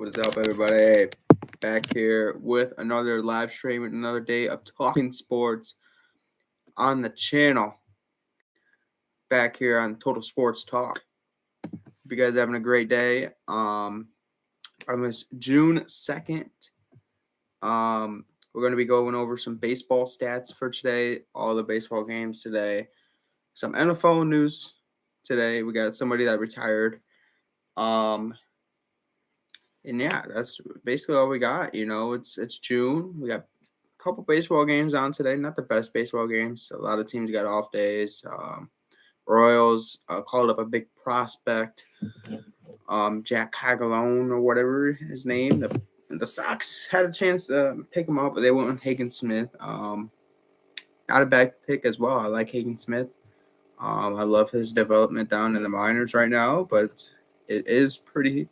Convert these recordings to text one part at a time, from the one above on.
What is up, everybody? Back here with another live stream and another day of talking sports on the channel. Back here on Total Sports Talk. Hope you guys having a great day. On this June 2nd, we're going to be going over some baseball stats for today, all the baseball games today, some NFL news today. We got somebody that retired. And yeah, that's basically all we got. It's June. We got a couple baseball games on today. Not the best baseball games. A lot of teams got off days. Royals called up a big prospect, Jack Cagalone or whatever his name. The Sox had a chance to pick him up, but they went with Hagen Smith. Not a bad pick as well. I like Hagen Smith. I love his development down in the minors right now, but it is pretty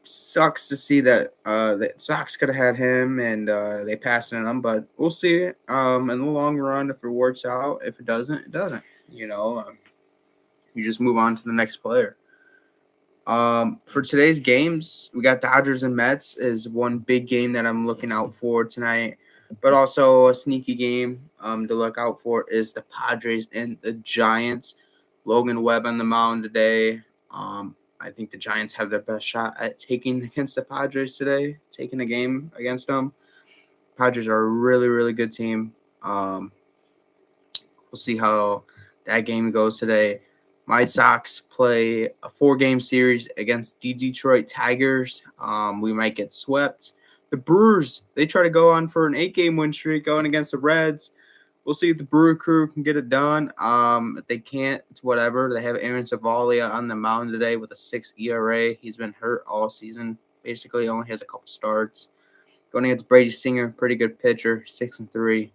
sucks to see that the Sox could have had him and they passed on him, but we'll see in the long run if it works out. If it doesn't, it doesn't. You just move on to the next player. For today's games, we got Dodgers and Mets is one big game that I'm looking out for tonight, but also a sneaky game to look out for is the Padres and the Giants. Logan Webb on the mound today. I think the Giants have their best shot at taking against the Padres today, taking a game against them. Padres are a really, really good team. We'll see how that game goes today. My Sox play a 4-game series against the Detroit Tigers. We might get swept. The Brewers, they try to go on for an 8-game win streak going against the Reds. We'll see if the Brewer crew can get it done. If they can't, it's whatever. They have Aaron Savalia on the mound today with a 6 ERA. He's been hurt all season. Basically, only has a couple starts. Going against Brady Singer, pretty good pitcher, 6-3.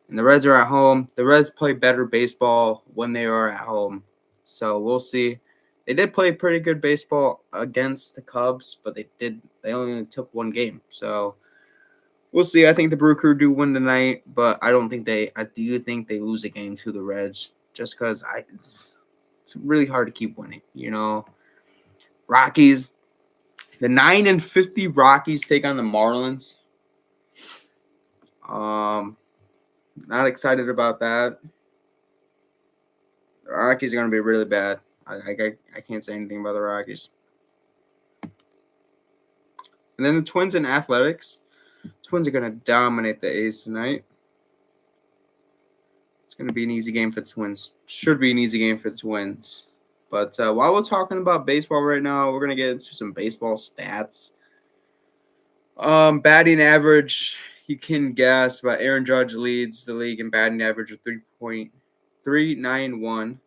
And the Reds are at home. The Reds play better baseball when they are at home. So we'll see. They did play pretty good baseball against the Cubs, but they only took one game. So we'll see. I think the Brew Crew do win tonight, but I do think they lose a game to the Reds just because it's really hard to keep winning. Rockies, the 9-50 Rockies take on the Marlins. Not excited about that. The Rockies are going to be really bad. I can't say anything about the Rockies. And then the Twins and Athletics. Twins are going to dominate the A's tonight. It's going to be an easy game for the Twins. Should be an easy game for the Twins. But while we're talking about baseball right now, we're going to get into some baseball stats. Batting average, you can guess, but Aaron Judge leads the league in batting average of 3.391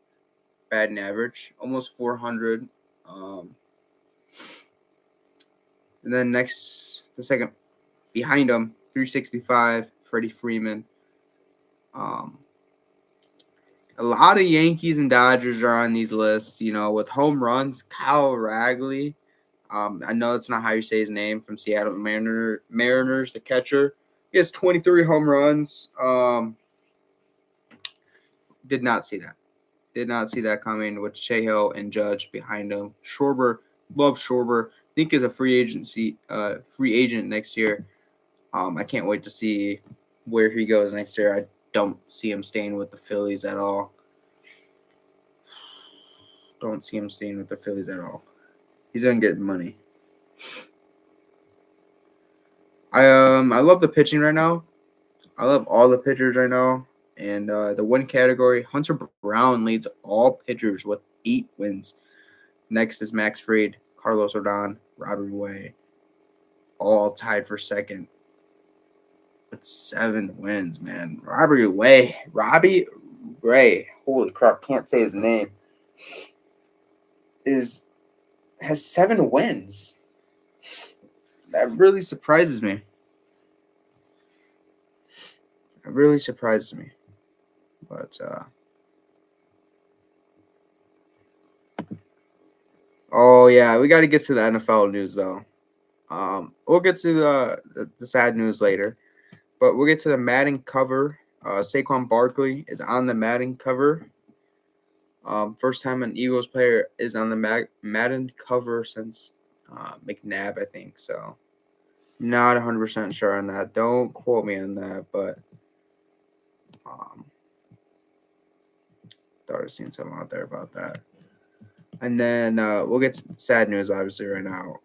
batting average, almost 400. And then the second behind him, 365, Freddie Freeman. A lot of Yankees and Dodgers are on these lists, with home runs. Kyle Ragley, I know that's not how you say his name, from Seattle Mariners, the catcher. He has 23 home runs. Did not see that. Did not see that coming with Cahill and Judge behind him. Schwarber, love Schwarber. Think is a free agent next year. I can't wait to see where he goes next year. I don't see him staying with the Phillies at all. Don't see him staying with the Phillies at all. He's gonna get money. I love the pitching right now. I love all the pitchers right now. And the win category, Hunter Brown leads all pitchers with 8 wins. Next is Max Fried, Carlos Rodon, Robbie Ray, all tied for second with 7 wins, man. Robbie Ray, holy crap, can't say his name, has 7 wins. That really surprises me. It really surprises me. But oh yeah, we got to get to the NFL news though. We'll get to the sad news later, but we'll get to the Madden cover. Saquon Barkley is on the Madden cover. First time an Eagles player is on the Madden cover since McNabb, I think. So not 100% sure on that. Don't quote me on that, but um, thought I'd seen something out there about that. And then we'll get to sad news, obviously, right now.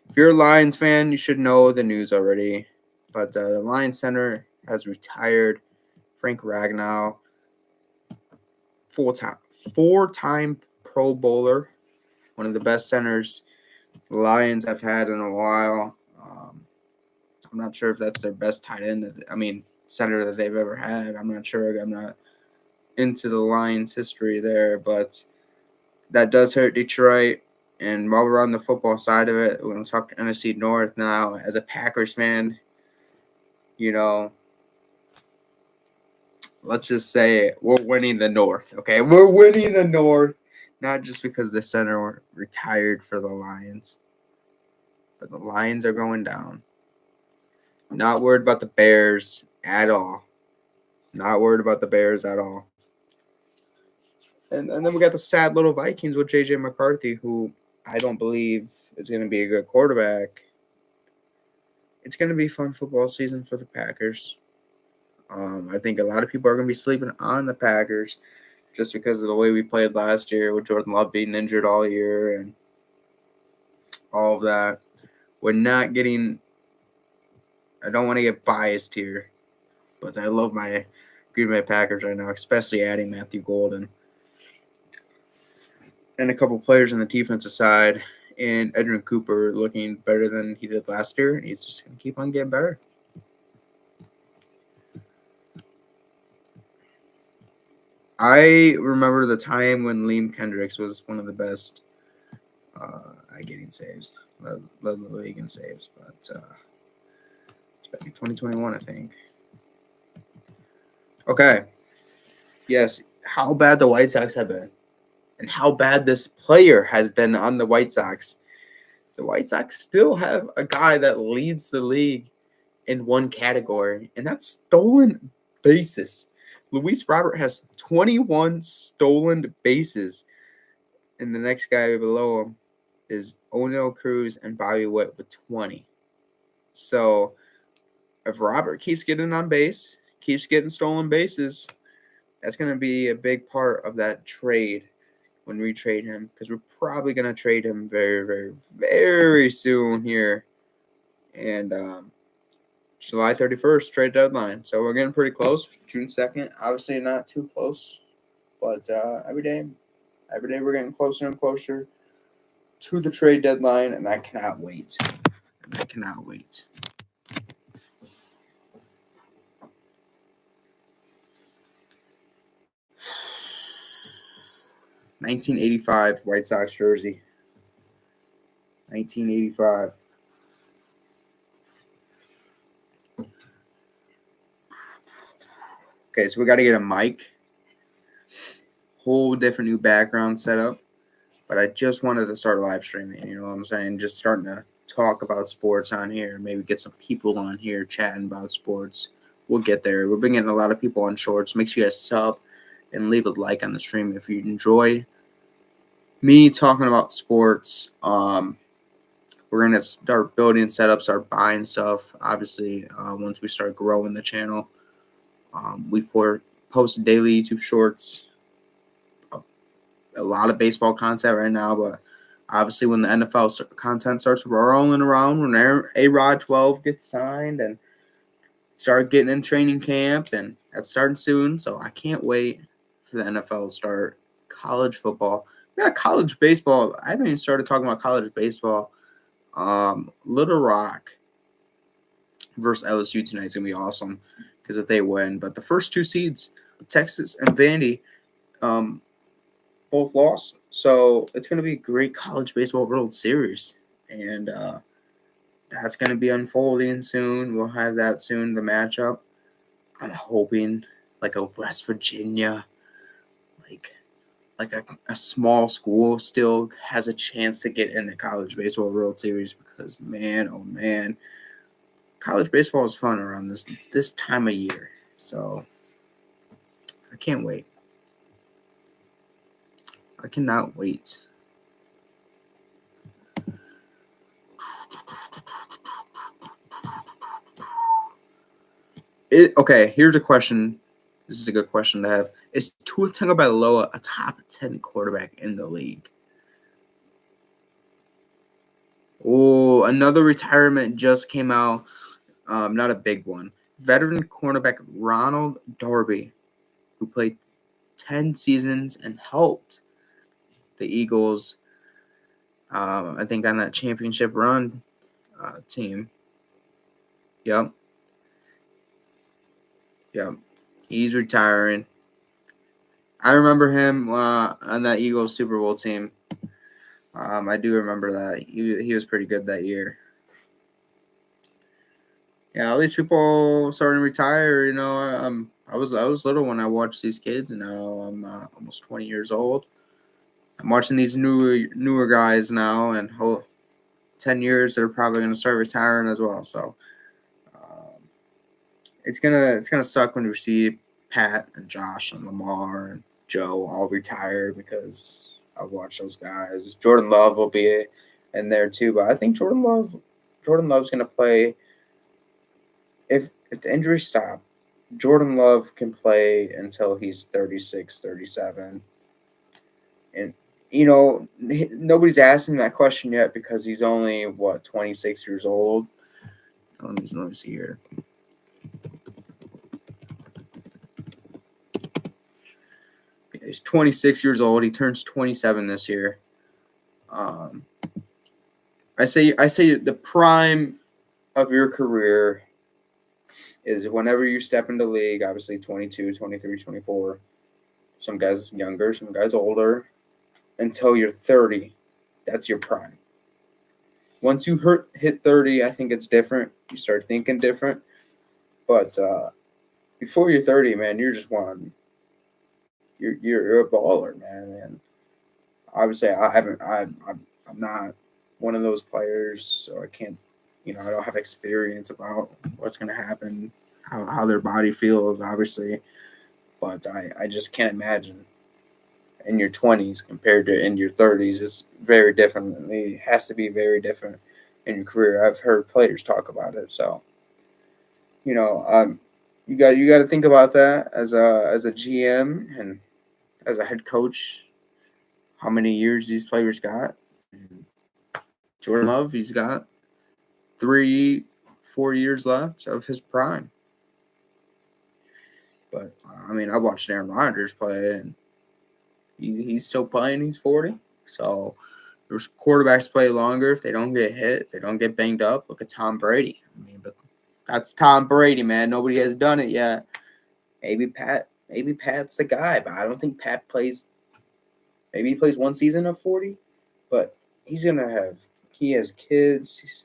If you're a Lions fan, you should know the news already. But the Lions center has retired. Frank Ragnow, four-time Pro Bowler, one of the best centers the Lions have had in a while. I'm not sure if that's their best tight end. Center that they've ever had. I'm not sure. I'm not into the Lions' history there, but that does hurt Detroit. And while we're on the football side of it, we're going to talk NFC North now. As a Packers fan, let's just say we're winning the North, okay? We're winning the North, not just because the center retired for the Lions, but the Lions are going down. Not worried about the Bears at all. Not worried about the Bears at all. And then we got the sad little Vikings with J.J. McCarthy, who I don't believe is going to be a good quarterback. It's going to be a fun football season for the Packers. I think a lot of people are going to be sleeping on the Packers just because of the way we played last year with Jordan Love being injured all year and all of that. We're not getting – I don't want to get biased here, but I love my Green Bay Packers right now, especially adding Matthew Golden and a couple players on the defensive side, and Edwin Cooper looking better than he did last year, and he's just going to keep on getting better. I remember the time when Liam Kendricks was one of the best at getting saves, led the league in saves, but it's back in 2021, I think. Okay. Yes, how bad the White Sox have been and how bad this player has been on the White Sox. The White Sox still have a guy that leads the league in one category, and that's stolen bases. Luis Robert has 21 stolen bases, and the next guy below him is Oneil Cruz and Bobby Witt with 20. So if Robert keeps getting on base, keeps getting stolen bases, that's going to be a big part of that trade when we trade him, because we're probably going to trade him very, very, very soon here. And July 31st, trade deadline. So we're getting pretty close. June 2nd, obviously not too close, but every day we're getting closer and closer to the trade deadline, and I cannot wait. 1985 White Sox jersey. 1985. Okay, so we got to get a mic. Whole different new background setup. But I just wanted to start live streaming, you know what I'm saying? Just starting to talk about sports on here. Maybe get some people on here chatting about sports. We'll get there. We've been getting a lot of people on shorts. Make sure you guys sub and leave a like on the stream if you enjoy me talking about sports. We're going to start building setups, start buying stuff. Obviously, once we start growing the channel, we post daily YouTube shorts. A lot of baseball content right now, but obviously when the NFL content starts rolling around, when A-Rod 12 gets signed and start getting in training camp, and that's starting soon, so I can't wait for the NFL to start. College football. We got college baseball. I haven't even started talking about college baseball. Little Rock versus LSU tonight is going to be awesome because if they win. But the first two seeds, Texas and Vandy, both lost. So it's going to be a great college baseball World Series. And that's going to be unfolding soon. We'll have that soon, the matchup. I'm hoping like a West Virginia, like a small school still has a chance to get in the college baseball World Series because, man, oh, man, college baseball is fun around this time of year. So I can't wait. I cannot wait. Okay, here's a question. This is a good question to have. Is Tua Tagovailoa a top 10 quarterback in the league? Oh, another retirement just came out. Not a big one. Veteran cornerback Ronald Darby, who played 10 seasons and helped the Eagles, I think, on that championship run team. Yep. He's retiring. I remember him on that Eagles Super Bowl team. I do remember that. He was pretty good that year. Yeah, all these people starting to retire. I was little when I watched these kids, and now I'm almost 20 years old. I'm watching these newer guys now, and 10 years they're probably going to start retiring as well. So it's gonna suck when we see Pat and Josh and Lamar and Joe all retire, because I've watched those guys. Jordan Love will be in there too, but I think Jordan Love's gonna play. If the injuries stop, Jordan Love can play until he's 36, 37. And nobody's asking that question yet because he's only 26 years old. Let me see here. He's 26 years old. He turns 27 this year. I say the prime of your career is whenever you step into the league, obviously 22, 23, 24. Some guys younger, some guys older, until you're 30. That's your prime. Once you hit 30, I think it's different. You start thinking different. But before you're 30, man, you're just one. You're a baller, man. And obviously, I'm not one of those players, so I can't. I don't have experience about what's going to happen, how their body feels, obviously. But I just can't imagine in your 20s compared to in your 30s. It's very different. It has to be very different in your career. I've heard players talk about it. So, you got to think about that as a GM and as a head coach. How many years these players got? Jordan Love, he's got 3-4 years left of his prime. But I watched Aaron Rodgers play, and he's still playing. He's 40. So there's quarterbacks play longer if they don't get hit, if they don't get banged up. Look at Tom Brady. But that's Tom Brady, man. Nobody has done it yet. Maybe Pat's the guy, but I don't think Pat plays. Maybe he plays one season of 40, but he has kids. He's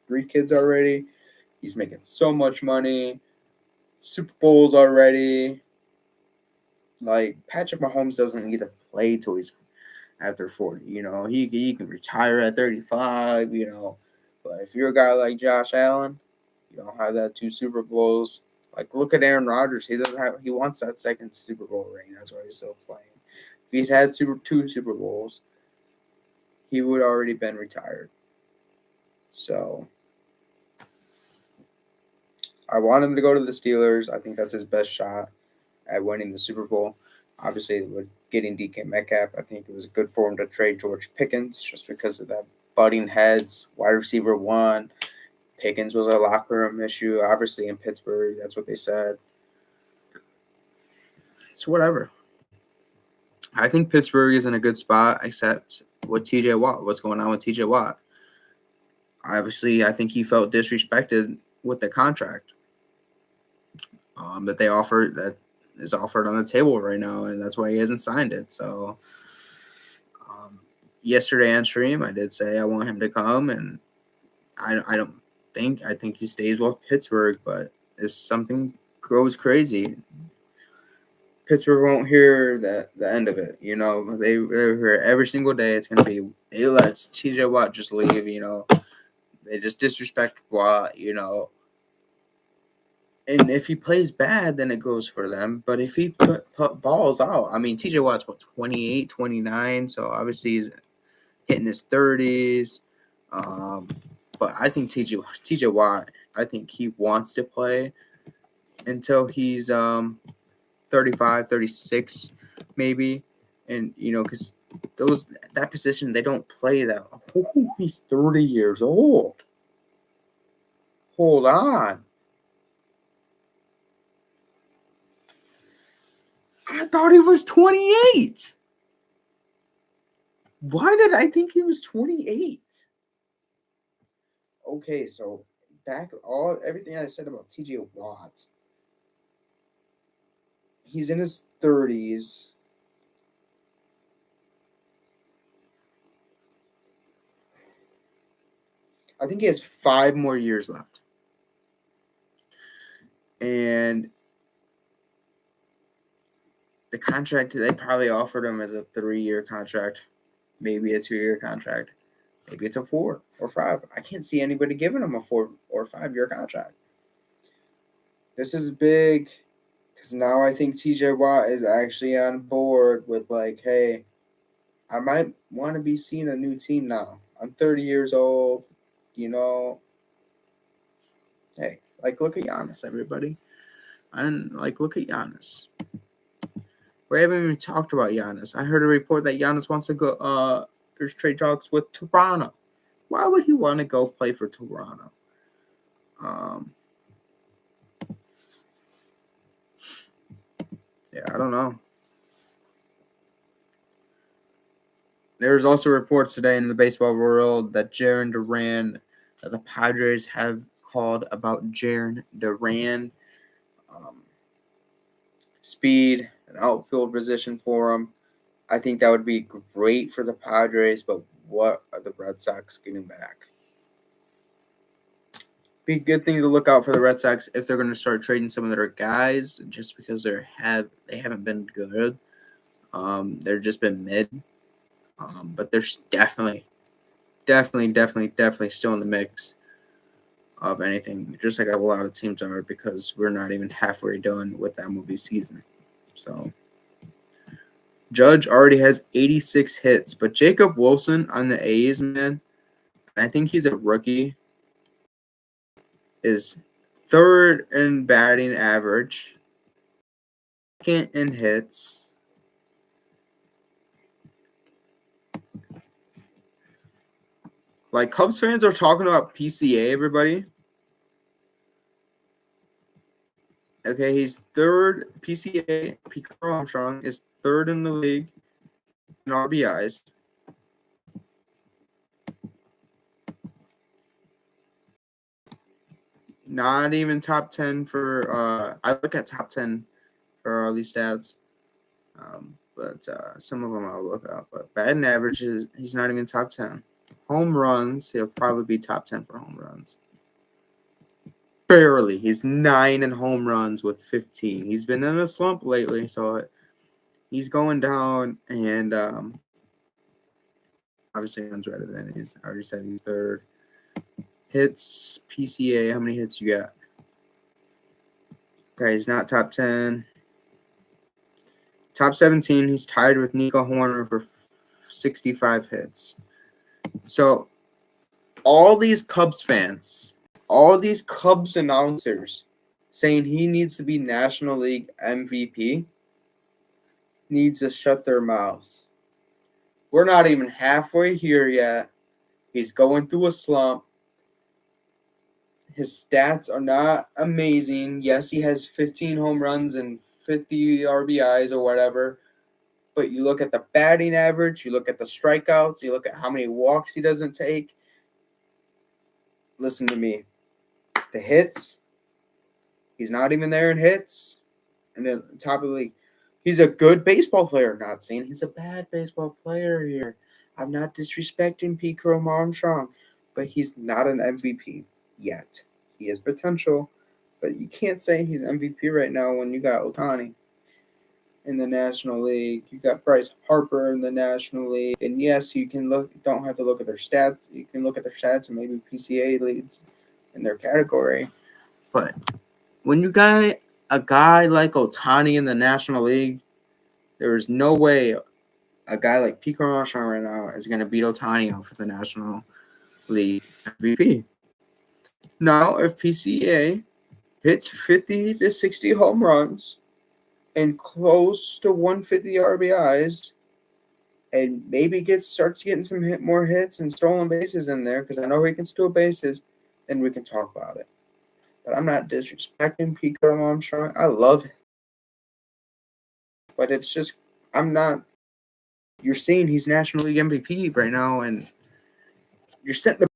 3 kids already. He's making so much money. Super Bowls already. Like, Patrick Mahomes doesn't need to play till he's after 40. He can retire at 35. But if you're a guy like Josh Allen, you don't have that 2 Super Bowls. Like, look at Aaron Rodgers. He wants that second Super Bowl ring. That's why he's still playing. If he'd had 2 Super Bowls, he would already been retired. So I want him to go to the Steelers. I think that's his best shot at winning the Super Bowl. Obviously, with getting DK Metcalf, I think it was good for him to trade George Pickens just because of that butting heads. Wide receiver 1. Pickens was a locker room issue, obviously, in Pittsburgh. That's what they said. So whatever. I think Pittsburgh is in a good spot, except with TJ Watt. What's going on with TJ Watt? Obviously, I think he felt disrespected with the contract that is offered on the table right now, and that's why he hasn't signed it. So yesterday on stream, I did say I want him to come, and I think he stays with Pittsburgh, but if something goes crazy, Pittsburgh won't hear the end of it. They hear every single day. It's gonna be, hey, let's TJ Watt just leave. They just disrespect Watt. And if he plays bad, then it goes for them. But if he put balls out, TJ Watt's 28, 29, so obviously he's hitting his 30s. But I think TJ Watt, I think he wants to play. until he's 35, 36 maybe. And, because that position, they don't play that. Oh, he's 30 years old. Hold on. I thought he was 28. Why did I think he was 28? Okay, so back everything I said about TJ Watt. He's in his 30s. I think he has 5 more years left. And the contract, they probably offered him as a 3-year contract, maybe a 2-year contract. Maybe it's a 4 or 5. I can't see anybody giving him a 4 or 5-year contract. This is big because now I think TJ Watt is actually on board with like, hey, I might want to be seeing a new team now. I'm 30 years old, Hey, look at Giannis, everybody. And look at Giannis. We haven't even talked about Giannis. I heard a report that Giannis wants to go. There's trade talks with Toronto. Why would he want to go play for Toronto? Yeah, I don't know. There's also reports today in the baseball world that Jarren Duran, that the Padres have called about Jarren Duran. Speed, an outfield position for him. I think that would be great for the Padres, but what are the Red Sox getting back? Be a good thing to look out for the Red Sox if they're going to start trading some of their guys, just because they haven't been good. They've just been mid. But they're definitely still in the mix of anything, just like a lot of teams are, because we're not even halfway done with the MLB season. So Judge already has 86 hits, but Jacob Wilson on the A's, man, I think he's a rookie, is 3rd in batting average, 2nd in hits. Cubs fans are talking about PCA, everybody. Okay, he's 3rd. PCA, Pete Armstrong, is 3rd in the league in RBIs. Not even top 10 for I look at top 10 for all these stats. But some of them I'll look up. But batting average, he's not even top 10. Home runs, he'll probably be top 10 for home runs. Barely. He's 9 in home runs with 15. He's been in a slump lately, so he's going down. And obviously, runs better than he's. I already said he's 3rd. Hits, PCA, how many hits you got? Okay, he's not top 10. Top 17, he's tied with Nico Horner for 65 hits. So, all these Cubs fans, all these Cubs announcers saying he needs to be National League MVP needs to shut their mouths. We're not even halfway here yet. He's going through a slump. His stats are not amazing. Yes, he has 15 home runs and 50 RBIs or whatever. But you look at the batting average, you look at the strikeouts, you look at how many walks he doesn't take. Listen to me. The hits, he's not even there in hits. And the top of the league. He's a good baseball player. Not saying he's a bad baseball player here. I'm not disrespecting Pete Armstrong, but he's not an MVP yet. He has potential, but you can't say he's MVP right now when you got Ohtani in the National League. You got Bryce Harper in the National League. And yes, you can don't have to look at their stats. You can look at their stats and maybe PCA leads in their category. But when you got a guy like Ohtani in the National League, there is no way a guy like Pete Armstrong right now is going to beat Ohtani out for the National League MVP. Now, if PCA hits 50 to 60 home runs and close to 150 RBIs, and maybe starts getting some more hits and stolen bases in there, because I know he can steal bases, then we can talk about it. But I'm not disrespecting Pete Armstrong. I love him. But it's just, I'm not. You're seeing he's National League MVP right now, and you're setting the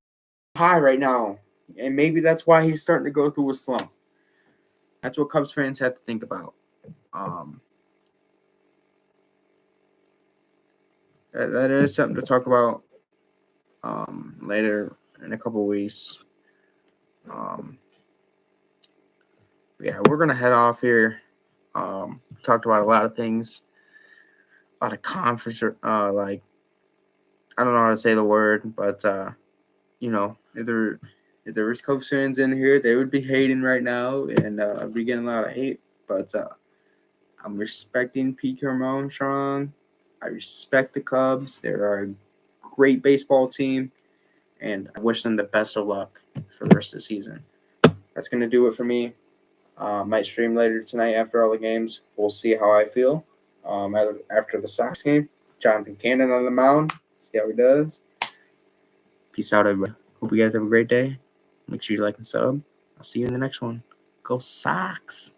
high right now. And maybe that's why he's starting to go through a slump. That's what Cubs fans have to think about. That is something to talk about later in a couple weeks. Yeah, we're gonna head off here. Talked about a lot of things, a lot of conference. Like, I don't know how to say the word, but if there was Cubs fans in here, they would be hating right now, and I'd be getting a lot of hate. But I'm respecting Pete Armstrong. I respect the Cubs. They're a great baseball team, and I wish them the best of luck for the rest of the season. That's going to do it for me. Might stream later tonight after all the games. We'll see how I feel after the Sox game. Jonathan Cannon on the mound. See how he does. Peace out, everybody. Hope you guys have a great day. Make sure you like and sub. I'll see you in the next one. Go Sox!